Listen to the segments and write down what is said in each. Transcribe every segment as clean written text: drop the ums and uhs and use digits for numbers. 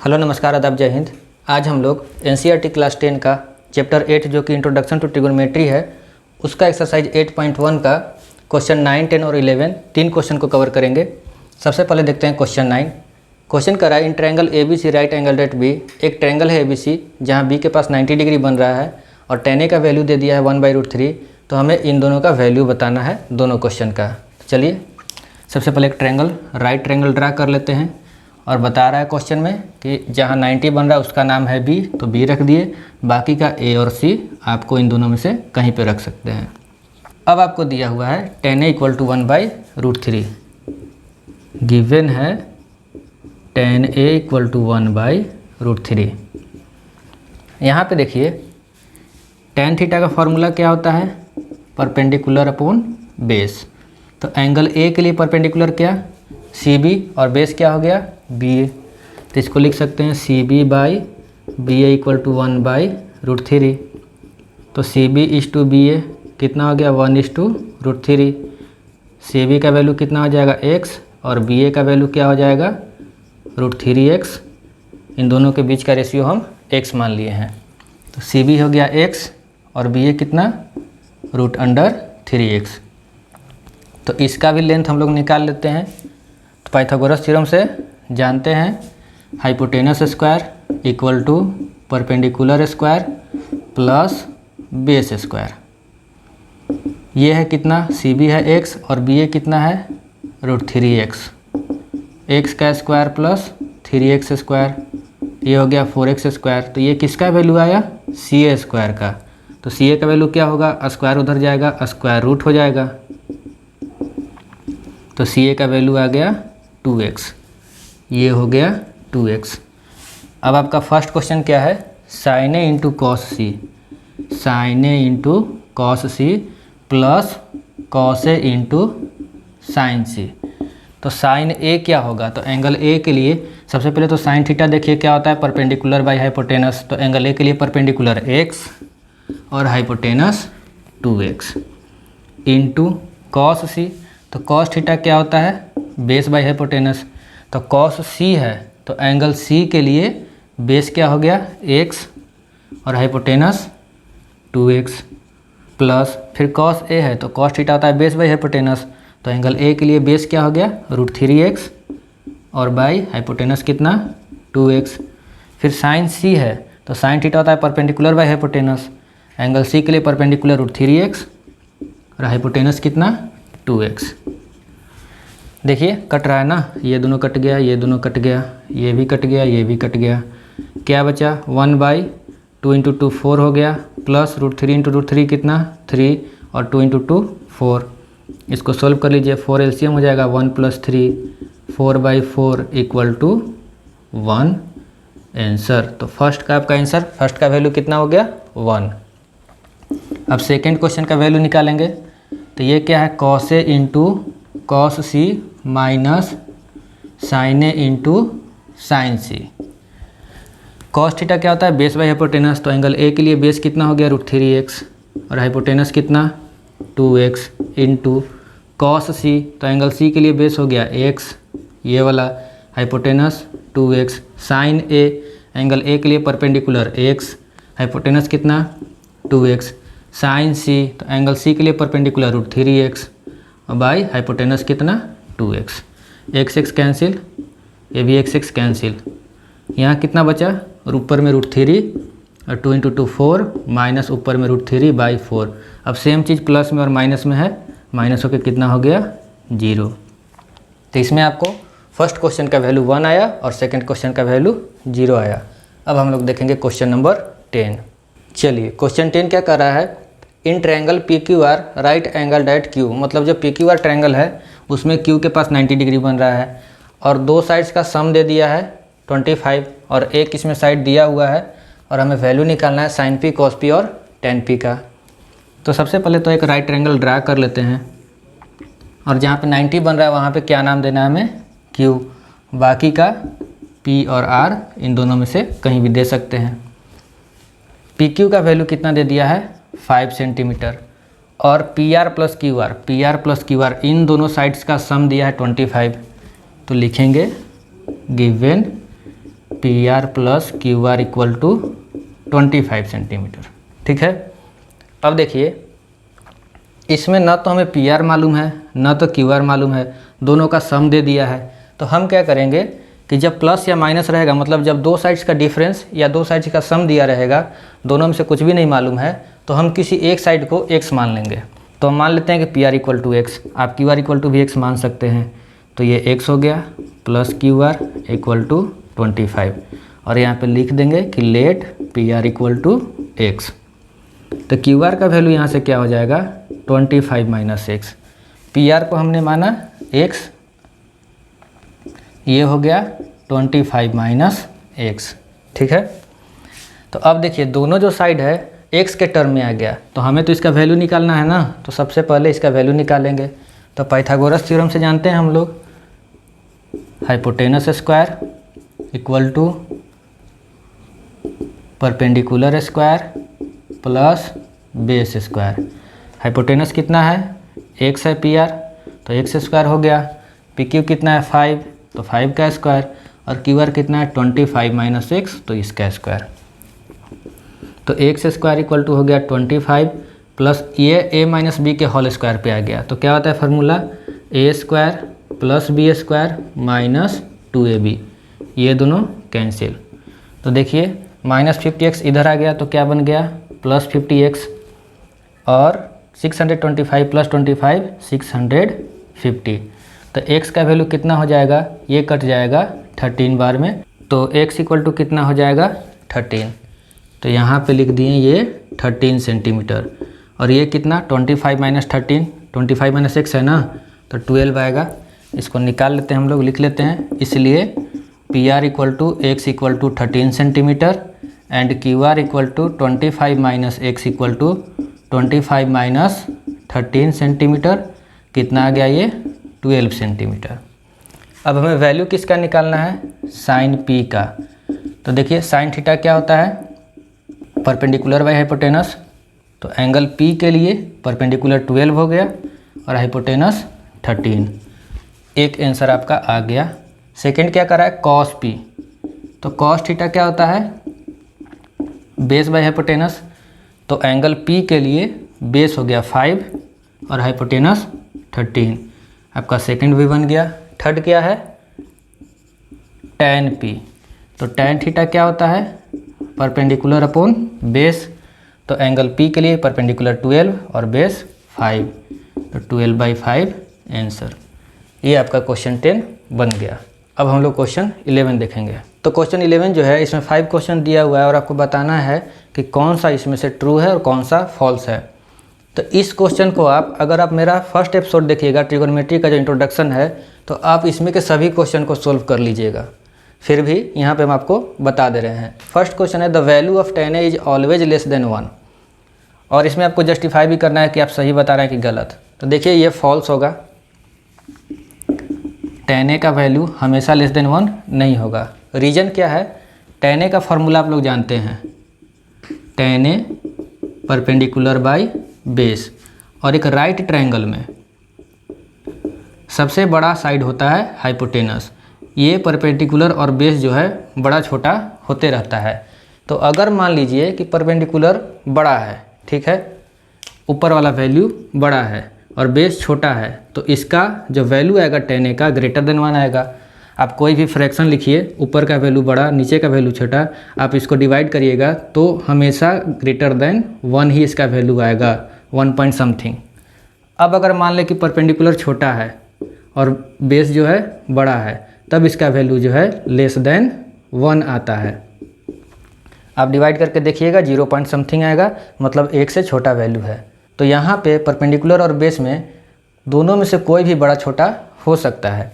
Hello नमस्कार आदाब जय हिंद। आज हम लोग एनसीईआरटी क्लास 10 का चैप्टर 8 जो कि इंट्रोडक्शन टू ट्रिगोनोमेट्री है उसका एक्सरसाइज 8.1 का क्वेश्चन 9, 10 और 11 तीन क्वेश्चन को कवर करेंगे। सबसे पहले देखते हैं क्वेश्चन 9। क्वेश्चन कर रहा है in triangle ABC right angle at B. एक ट्रायंगल है ABC जहाँ B के पास 90 डिग्री बन रहा है और tan A का वैल्यू दे दिया है 1/√3। तो हमें इन दोनों का वैल्यू बताना है दोनों क्वेश्चन का। चलिए सबसे पहले एक ट्रायंगल राइट ट्रायंगल ड्रा कर लेते हैं और बता रहा है क्वेश्चन में कि जहाँ 90 बन रहा है उसका नाम है B, तो B रख दिए। बाकी का A और C आपको इन दोनों में से कहीं पे रख सकते हैं। अब आपको दिया हुआ है tan A = 1/√3। गिवन है tan A = 1/√3। यहाँ पे देखिए tan थीटा का फॉर्मूला क्या होता है, परपेंडिकुलर अपॉन बेस। तो एंगल A के लिए परपेंडिकुलर क्या, CB, और बेस क्या हो गया BA। तो इसको लिख सकते हैं CB/BA = 1/√3। तो CB = BA कितना हो गया 1/√3। CB का वैल्यू कितना हो जाएगा x और BA का वैल्यू क्या हो जाएगा √3x। इन दोनों के बीच का रेशियो हम x मान लिए हैं। तो CB हो गया x और BA कितना √3x। तो इसका भी लेंथ हम लोग निकाल लेते हैं। तो पाइथागोरस थ्योरम से जानते हैं hypotenuse square = perpendicular square plus base square. ये है कितना, CB है x और BA कितना है √3x। x का स्क्वायर प्लस 3x स्क्वायर, ये हो गया 4x स्क्वायर। तो ये किसका वैल्यू आया, CA स्क्वायर का। तो CA का वैल्यू क्या होगा, स्क्वायर उधर जाएगा स्क्वायर रूट हो जाएगा। तो CA का वैल्यू आ गया 2x, ये हो गया 2x। अब आपका फर्स्ट क्वेश्चन क्या है, sin A × cos C। sin A × cos C plus cos A × sin C। तो sin A क्या होगा, तो एंगल A के लिए सबसे पहले तो sin थीटा देखिए क्या होता है, परपेंडिकुलर बाई हाइपोटेनस। तो एंगल A के लिए परपेंडिकुलर x और hypotenuse 2x into cos C। तो cos थीटा क्या होता है, बेस बाई हाइपोटेनस। तो cos C है तो एंगल C के लिए बेस क्या हो गया x और हाइपोटेनस 2x प्लस फिर cos A है तो cos थीटा होता है बेस बाई हाइपोटेनस। तो एंगल A के लिए बेस क्या हो गया √3x और बाई हाइपोटेनस कितना 2x। फिर sin C है तो sin थीटा होता है perpendicular by hypotenuse. Angle C के लिए परपेंडिकुलर √3x और हाइपोटेनस कितना 2x। देखिए कट रहा है ना, ये दोनों कट गया, ये दोनों कट गया, ये भी कट गया, ये भी कट गया। क्या बचा 1/2 × 2 4 हो गया प्लस √3 × √3 कितना 3 और 2 × 2 4। इसको सोल्व कर लीजिए, 4 LCM हो जाएगा 1 + 3, 4/4 = 1 आंसर। तो फर्स्ट का आपका आंसर, फर्स्ट का वैल्यू कितना हो गया 1। अब सेकेंड क्वेश्चन का वैल्यू निकालेंगे। तो ये क्या है, cos A × cos C minus sin A × sin C। cos theta क्या होता है, बेस बाई हाइपोटेनस। तो एंगल A के लिए बेस कितना हो गया √3x और हाइपोटेनस कितना 2x इंटू cos C। तो एंगल C के लिए बेस हो गया x, ये वाला hypotenuse 2x। sin A, angle A के लिए परपेंडिकुलर x, हाइपोटेनस कितना 2x। sin C, तो एंगल C के लिए परपेंडिकुलर √3x और बाई हाइपोटेनस कितना 2x। x कैंसिल, ये भी x कैंसिल। यहाँ कितना बचा, ऊपर में √3 और 2 × 2 4 माइनस ऊपर में √3/4। अब सेम चीज़ प्लस में और माइनस में है, माइनस होकर कितना हो गया 0। तो इसमें आपको फर्स्ट क्वेश्चन का वैल्यू 1 आया और सेकंड क्वेश्चन का वैल्यू 0 आया। अब हम लोग देखेंगे क्वेश्चन नंबर 10। चलिए क्वेश्चन 10 क्या कर रहा है, in triangle PQR right angle at Q। मतलब जो PQR ट्रायंगल है उसमें Q के पास 90 डिग्री बन रहा है और दो साइड्स का सम दे दिया है 25 और एक इसमें साइड दिया हुआ है और हमें वैल्यू निकालना है sin P, cos P और tan P का। तो सबसे पहले तो एक राइट ट्रायंगल ड्रा कर लेते हैं और जहाँ पे 90 बन रहा है वहाँ पे क्या नाम देना है हमें Q। बाकी का P और R इन दोनों में से कहीं भी दे सकते हैं। PQ का वैल्यू कितना दे दिया है 5 सेंटीमीटर और PR प्लस QR इन दोनों साइड्स का सम दिया है 25। तो लिखेंगे given P R plus Q R equal to 25 centimetre. ठीक है, अब देखिए इसमें ना तो हमें पी आर मालूम है ना तो क्यू आर मालूम है, दोनों का सम दे दिया है। तो हम क्या करेंगे कि जब प्लस या माइनस रहेगा, मतलब जब दो साइड्स का डिफरेंस या दो साइड्स का सम दिया रहेगा, दोनों में से कुछ भी नहीं मालूम है, तो हम किसी एक साइड को x मान लेंगे। तो हम मान लेते हैं कि P R equal to x, आप क्यू आर इक्वल टू भी x मान सकते हैं। तो ये x हो गया plus Q R equal to 25, और यहाँ पे लिख देंगे कि let P R equal to x. तो क्यू आर का वैल्यू यहाँ से क्या हो जाएगा 25 माइनस एक्स, पी आर को हमने माना x, ये हो गया 25 माइनस एक्स। ठीक है, तो अब देखिए दोनों जो साइड है x के टर्म में आ गया, तो हमें तो इसका वैल्यू निकालना है ना, तो सबसे पहले इसका वैल्यू निकालेंगे। तो पाइथागोरस थ्योरम से जानते हैं हम लोग, hypotenuse square equal to perpendicular square plus base square. Hypotenuse कितना है x है पी आर, तो x स्क्वायर हो गया, पी क्यू कितना है 5, तो 5 का स्क्वायर, और क्यू आर कितना है 25 माइनस एक्स, तो इसका स्क्वायर। तो एक्स स्क्वायर इक्वल टू हो गया 25 प्लस ये a माइनस बी के होल स्क्वायर पे आ गया, तो क्या होता है formula a square plus B square minus 2ab, ये दोनों कैंसिल। तो देखिए माइनस 50x इधर आ गया, तो क्या बन गया प्लस 50x, और 625 प्लस 25 650। तो x का वैल्यू कितना हो जाएगा, ये कट जाएगा 13 बार में, तो x इक्वल टू कितना हो जाएगा 13। तो यहाँ पे लिख दिए ये 13 सेंटीमीटर, और ये कितना 25 माइनस 13, 25 माइनस एक्स है ना, तो 12 आएगा। इसको निकाल लेते हैं हम लोग, लिख लेते हैं। इसलिए P R equal to x equal to 13 centimetre and Q R equal to 25 minus x equal to 25 minus 13 centimetre. कितना आ गया ये 12 सेंटीमीटर। अब हमें वैल्यू किसका निकालना है, साइन पी का। तो देखिए साइन थीटा क्या होता है, परपेंडिकुलर बाई हाइपोटेनस। तो एंगल पी के लिए परपेंडिकुलर 12 हो गया और हाइपोटेनस 13। एक आंसर आपका आ गया। सेकंड क्या करा है, कॉस पी। तो कॉस थीटा क्या होता है, बेस बाई हाइपोटेनस। तो एंगल पी के लिए बेस हो गया 5 और हाइपोटेनस 13, आपका सेकंड भी बन गया। थर्ड क्या है, टैन पी। तो टैन थीटा क्या होता है, परपेंडिकुलर अपॉन बेस। तो एंगल पी के लिए परपेंडिकुलर 12 और बेस 5, तो 12/5 आंसर। ये आपका क्वेश्चन 10 बन गया। अब हम लोग क्वेश्चन 11 देखेंगे। तो क्वेश्चन 11 जो है, इसमें 5 क्वेश्चन दिया हुआ है और आपको बताना है कि कौन सा इसमें से ट्रू है और कौन सा फॉल्स है। तो इस क्वेश्चन को आप, अगर आप मेरा फर्स्ट एपिसोड देखिएगा ट्रिगोनोमेट्री का जो इंट्रोडक्शन है, तो आप इसमें के सभी क्वेश्चन को सोल्व कर लीजिएगा। फिर भी यहाँ पे हम आपको बता दे रहे हैं। फर्स्ट क्वेश्चन है the value of tan A is always less than 1, और इसमें आपको जस्टिफाई भी करना है कि आप सही बता रहे हैं कि गलत। तो देखिए ये फॉल्स होगा, tan A का वैल्यू हमेशा लेस देन 1 नहीं होगा। रीज़न क्या है, tan A का फॉर्मूला आप लोग जानते हैं, tan A perpendicular by base, और एक राइट ट्रायंगल में सबसे बड़ा साइड होता है हाइपोटेनस। ये परपेंडिकुलर और बेस जो है बड़ा छोटा होते रहता है। तो अगर मान लीजिए कि परपेंडिकुलर बड़ा है, ठीक है, ऊपर वाला वैल्यू बड़ा है और बेस छोटा है, तो इसका जो वैल्यू आएगा tan A का ग्रेटर देन 1 आएगा। आप कोई भी फ्रैक्शन लिखिए, ऊपर का वैल्यू बड़ा नीचे का वैल्यू छोटा, आप इसको डिवाइड करिएगा तो हमेशा ग्रेटर देन 1 ही इसका वैल्यू आएगा, 1 पॉइंट समथिंग। अब अगर मान लें कि परपेंडिकुलर छोटा है और बेस जो है बड़ा है, तब इसका वैल्यू जो है लेस देन 1 आता है। आप डिवाइड करके देखिएगा 0 पॉइंट समथिंग आएगा, मतलब 1 से छोटा वैल्यू है। तो यहाँ पे परपेंडिकुलर और बेस में दोनों में से कोई भी बड़ा छोटा हो सकता है।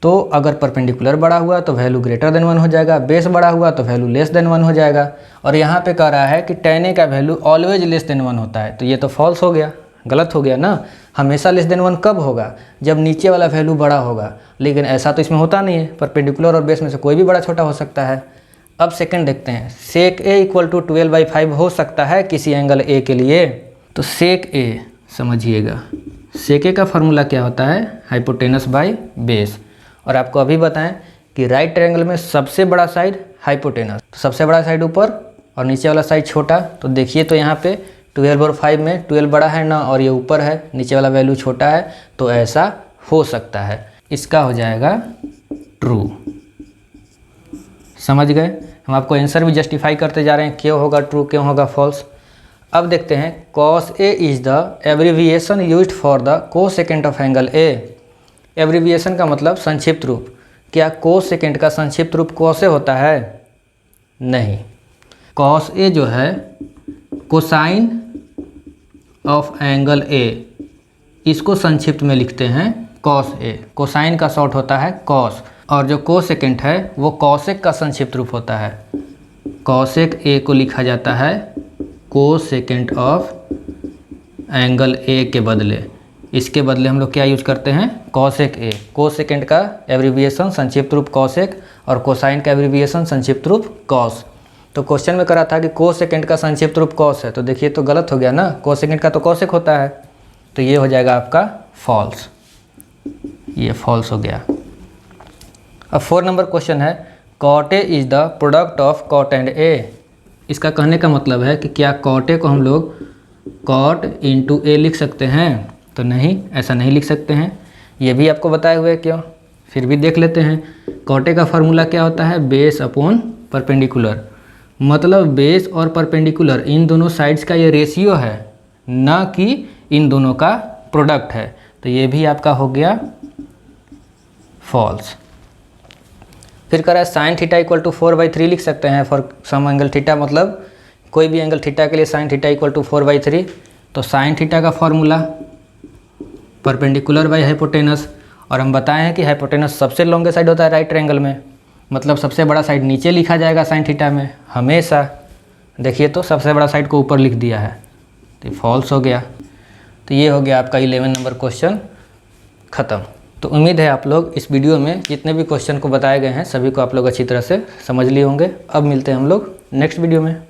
तो अगर परपेंडिकुलर बड़ा हुआ तो वैल्यू ग्रेटर देन 1 हो जाएगा, बेस बड़ा हुआ तो वैल्यू लेस देन 1 हो जाएगा। और यहाँ पे कह रहा है कि tan A का वैल्यू ऑलवेज लेस देन 1 होता है, तो ये तो फॉल्स हो गया, गलत हो गया ना। हमेशा लेस देन 1 कब होगा, जब नीचे वाला वैल्यू बड़ा होगा, लेकिन ऐसा तो इसमें होता नहीं है। परपेंडिकुलर और बेस में से कोई भी बड़ा छोटा हो सकता है। अब सेकंड देखते हैं, सेक A इक्वल टू 12/5 हो सकता है किसी एंगल A के लिए। तो सेक A समझिएगा, सेक A का फॉर्मूला क्या होता है, हाइपोटेनस बाई बेस। और आपको अभी बताएं कि राइट ट्रायंगल में सबसे बड़ा साइड हाइपोटेनस, तो सबसे बड़ा साइड ऊपर और नीचे वाला साइड छोटा। तो देखिए तो यहाँ पे 12 और 5 में 12 बड़ा है ना, और ये ऊपर है, नीचे वाला वैल्यू छोटा है, तो ऐसा हो सकता है। इसका हो जाएगा ट्रू। समझ गए? हम आपको आंसर भी जस्टिफाई करते जा रहे हैं, क्यों होगा ट्रू, क्यों होगा फॉल्स। अब देखते हैं, cos A is the abbreviation used for the cosecant of angle A। Abbreviation का मतलब संक्षिप्त रूप। क्या कोसेकेंट का संक्षिप्त रूप cos A होता है? नहीं। cos A जो है कोसाइन ऑफ एंगल A, इसको संक्षिप्त में लिखते हैं cos A। कोसाइन का शॉर्ट होता है cos, और जो कोसेकेंट है वो कॉसेक का संक्षिप्त रूप होता है। कॉसेक A को लिखा जाता है कोसेकेंट ऑफ एंगल A के बदले। इसके बदले हम लोग क्या यूज करते हैं? Cosec A। कोसेकेंट का एब्रीविएशन संक्षिप्त रूप कॉसेक, और कोसाइन का एब्रीविएशन संक्षिप्त रूप कॉस। तो क्वेश्चन में करा था कि कोसेकेंट का संक्षिप्त रूप कॉस है, तो देखिए तो गलत हो गया ना, कोसेकेंट का तो कॉसेक होता है, तो ये हो जाएगा आपका फॉल्स। ये फॉल्स हो गया। अब 4 नंबर क्वेश्चन है, cot A is the product of cot and A. इसका कहने का मतलब है कि क्या कॉट ए को हम लोग कॉट इंटू ए लिख सकते हैं? तो नहीं, ऐसा नहीं लिख सकते हैं। ये भी आपको बताए हुए क्यों, फिर भी देख लेते हैं। कॉट ए का फार्मूला क्या होता है? Base upon perpendicular. मतलब बेस और परपेंडिकुलर इन दोनों साइड्स का ये रेशियो है, ना कि इन दोनों का प्रोडक्ट है। तो ये भी आपका हो गया फॉल्स। फिर कह रहा है साइन थीटा इक्वल टू 4/3 लिख सकते हैं फॉर सम एंगल थीटा, मतलब कोई भी एंगल थीटा के लिए साइन थीटा इक्वल टू 4/3। तो साइन थीटा का फॉर्मूला परपेंडिकुलर बाई हाइपोटेनस, और हम बताए हैं कि हाइपोटेनस सबसे लॉन्गेस्ट साइड होता है राइट ट्रायंगल में, मतलब सबसे बड़ा साइड नीचे लिखा जाएगा साइन थीटा में हमेशा। देखिए तो सबसे बड़ा साइड को ऊपर लिख दिया है, तो फॉल्स हो गया। तो ये हो गया आपका 11 नंबर क्वेश्चन ख़त्म। तो उम्मीद है आप लोग इस वीडियो में जितने भी क्वेश्चन को बताए गए हैं सभी को आप लोग अच्छी तरह से समझ लिए होंगे। अब मिलते हैं हम लोग नेक्स्ट वीडियो में।